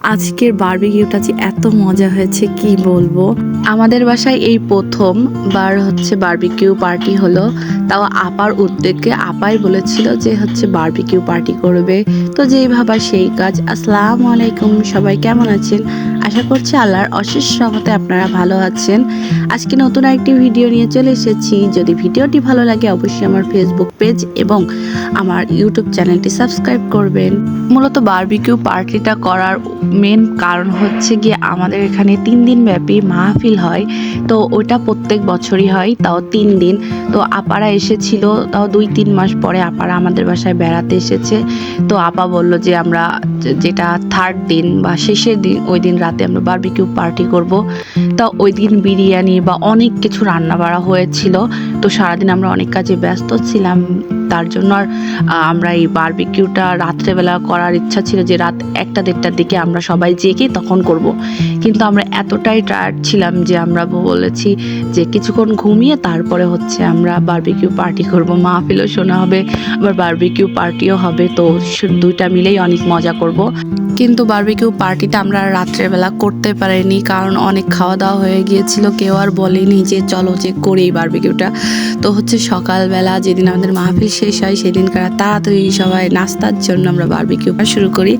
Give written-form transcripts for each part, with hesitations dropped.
আজকের বারবিকিউটা যে এত মজা হয়েছে কি বলবো। আমাদের বাসায় এই প্রথমবার হচ্ছে বারবিকিউ পার্টি হলো, তাও আপার উদ্যোগে। আপাই বলেছিল যে হচ্ছে বারবিকিউ পার্টি করবে, তো যেই ভাবা সেই কাজ। আসসালামু আলাইকুম, সবাই কেমন আছেন? আশা করছি আল্লাহর অশেষ রহমতে আপনারা ভালো আছেন। আজকে নতুন একটি ভিডিও নিয়ে চলে এসেছি। যদি ভিডিওটি ভালো লাগে অবশ্যই আমার ফেসবুক পেজ এবং আমার ইউটিউব চ্যানেলটি সাবস্ক্রাইব করবেন। মূলত বারবিকিউ পার্টিটা করার মেন কারণ হচ্ছে গিয়ে আমাদের এখানে 3 দিন ব্যাপী মাহফিল হয়, তো ওটা প্রত্যেক বছরই হয়, তাও 3 দিন। তো আপারা এসেছিল, তাও 2-3 মাস পরে আপারা আমাদের বাসায় বেড়াতে এসেছে। তো আপা বলল যে আমরা যেটা 3rd দিন বা শেষের দিন, ওই দিন রাতে আমরা বারবিকিউ পার্টি করব। তা ওই দিন বিরিয়ানি বা অনেক কিছু রান্না বাড়া হয়েছিল। তো সারাদিন আমরা অনেক কাজে ব্যস্ত ছিলাম, তার জন্য আর আমরা এই বারবিকিউটা রাত্রেবেলা করার ইচ্ছা ছিল যে রাত 1টা-1:30টার দিকে আমরা সবাই জেগে তখন করব। কিন্তু আমরা এতটাই টায়ার্ড ছিলাম যে আমরা বলেছি যে কিছুক্ষণ ঘুমিয়ে তারপরে হচ্ছে আমরা বারবিকিউ পার্টি করব। মাহফিলও শোনা হবে, আবার বারবিকিউ পার্টিও হবে, তো দুইটা মিলেই অনেক মজা করব। কিন্তু বারবিকিউ পার্টিটা আমরা রাত্রেবেলা করতে পারিনি, কারণ অনেক খাওয়া দাওয়া হয়ে গিয়েছিল। কেউ আর বলেনি যে চলো যে করি বারবিকিউটা। তো হচ্ছে সকালবেলা যেদিন আমাদের মাহফিল শেষ হয় সেদিনকার তাড়াতাড়ি সবাই নাস্তার জন্য আমরা বারবিকিউটা শুরু করি।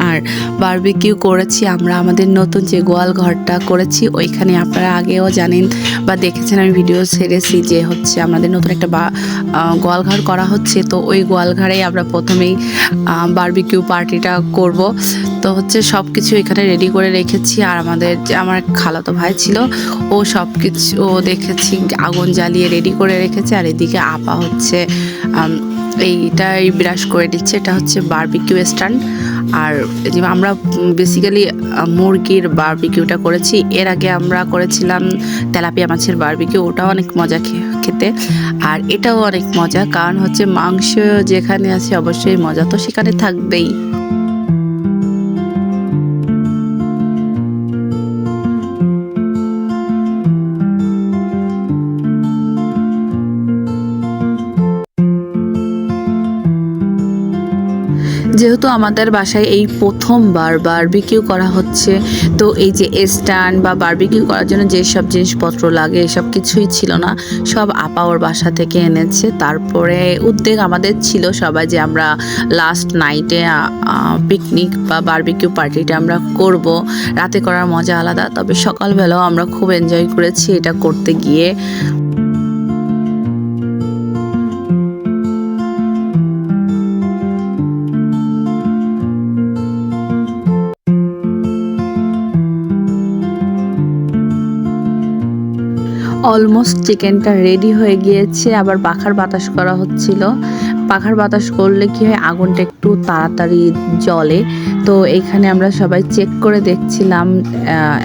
আর বারবিকিউ করেছি আমরা আমাদের নতুন যে গোয়াল ঘরটা করেছি ওইখানে। আপনারা আগেও জানেন বা দেখেছেন, আমি ভিডিও ছেড়েছি যে হচ্ছে আমাদের নতুন একটা গোয়াল ঘর করা হচ্ছে। তো ওই গোয়াল ঘরেই আমরা প্রথমেই বারবিকিউ পার্টিটা করব। তো হচ্ছে সব কিছু এখানে রেডি করে রেখেছি। আর আমার খালাতো ভাই ছিল, ও সব কিছু দেখেছি আগুন জ্বালিয়ে রেডি করে রেখেছে। আর এদিকে আপা হচ্ছে এইটাই ব্রাশ করে দিচ্ছে, এটা হচ্ছে বারবিকিউ স্ট্যান্ড। আর আমরা বেসিক্যালি মুরগির বারবিকিউটা করেছি। এর আগে আমরা করেছিলাম তেলাপিয়া মাছের বারবিকিউ, ওটাও অনেক মজা খেতে। আর এটাও অনেক মজা, কারণ হচ্ছে মাংস যেখানে আছে অবশ্যই মজা তো সেখানে থাকবেই। যেহেতু আমাদের বাসায় এই প্রথমবার বারবিকিউ করা হচ্ছে, তো এই যে স্ট্যান্ড বা বারবিকিউ করার জন্য যেসব জিনিসপত্র লাগে এসব কিছুই ছিল না, সব আপা ওর বাসা থেকে এনেছে। তারপরে উদ্যোগ আমাদের ছিল সবাই যে আমরা লাস্ট নাইটে পিকনিক বা বারবিকিউ পার্টিটা আমরা করব। রাতে করার মজা আলাদা, তবে সকালবেলাও আমরা খুব এনজয় করেছি এটা করতে গিয়ে। অলমোস্ট চিকেনটা রেডি হয়ে গিয়েছে। আবার পাখার বাতাস করা হচ্ছিল। পাখার বাতাস করলে কি হয়, আগুনটা একটু তাড়াতাড়ি জ্বলে। তো এইখানে আমরা সবাই চেক করে দেখছিলাম।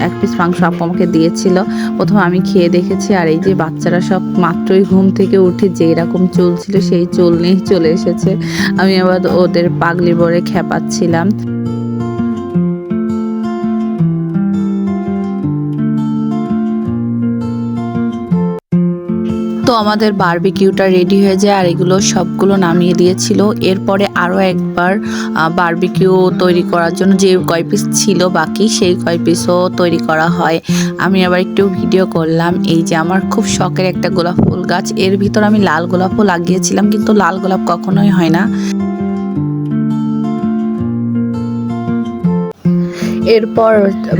1 পিস মাংস আপু আমাকে দিয়েছিল, প্রথমে আমি খেয়ে দেখেছি। আর এই যে বাচ্চারা সব মাত্রই ঘুম থেকে উঠে যে এরকম চুল ছিল সেই চুল নিয়ে চলে এসেছে। আমি আবার ওদের পাগলি বলে খেপাচ্ছিলাম। তো আমাদের বারবিকিউটা রেডি হয়ে যায়, আর এগুলো সবগুলো নামিয়ে দিয়েছিল। এরপরে আরও একবার বারবিকিউ তৈরি করার জন্য যে কয় পিস ছিল বাকি সেই কয় পিসও তৈরি করা হয়। আমি আবার একটু ভিডিও করলাম। এই যে আমার খুব শখের একটা গোলাপ ফুল গাছ, এর ভিতর আমি লাল গোলাপও লাগিয়েছিলাম, কিন্তু লাল গোলাপ কখনোই হয় না। এরপর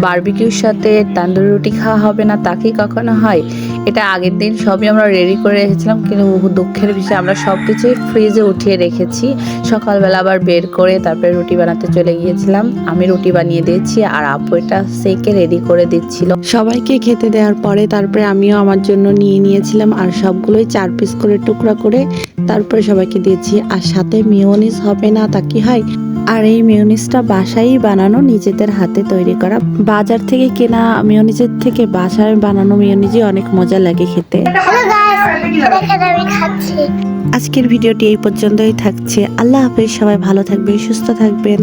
বারবিকিউর সাথে তান্দুরি রুটি খাওয়া হবে না, তা কি কখনো হয়? এটা আগের দিন সবই আমরা রেডি করে রেখেছিলাম, কিন্তু দুঃখের বিষয় আমরা সব কিছুই ফ্রিজে উঠিয়ে রেখেছি। সকালবেলা আবার বের করে তারপরে রুটি বানাতে চলে গিয়েছিলাম। আমি রুটি বানিয়ে দিয়েছি আর আপু এটা সেকে রেডি করে দিচ্ছিল। সবাইকে খেতে দেওয়ার পরে তারপরে আমিও আমার জন্য নিয়ে নিয়েছিলাম, আর সবগুলোই 4 পিস করে টুকরা করে তারপরে সবাইকে দিয়েছি। আর সাথে মেয়োনিজ হবে না, তা কি হয়? আর এই মেয়োনিজটা বাসায় বানানো, নিজেদের হাতে তৈরি করা। বাজার থেকে কেনা মেয়োনিজের থেকে বাসায় বানানো মেয়োনিজই অনেক মজা লাগে খেতে। আজকের ভিডিওটি এই পর্যন্তই থাকছে। আল্লাহ হাফেজ, সবাই ভালো থাকবেন, সুস্থ থাকবেন।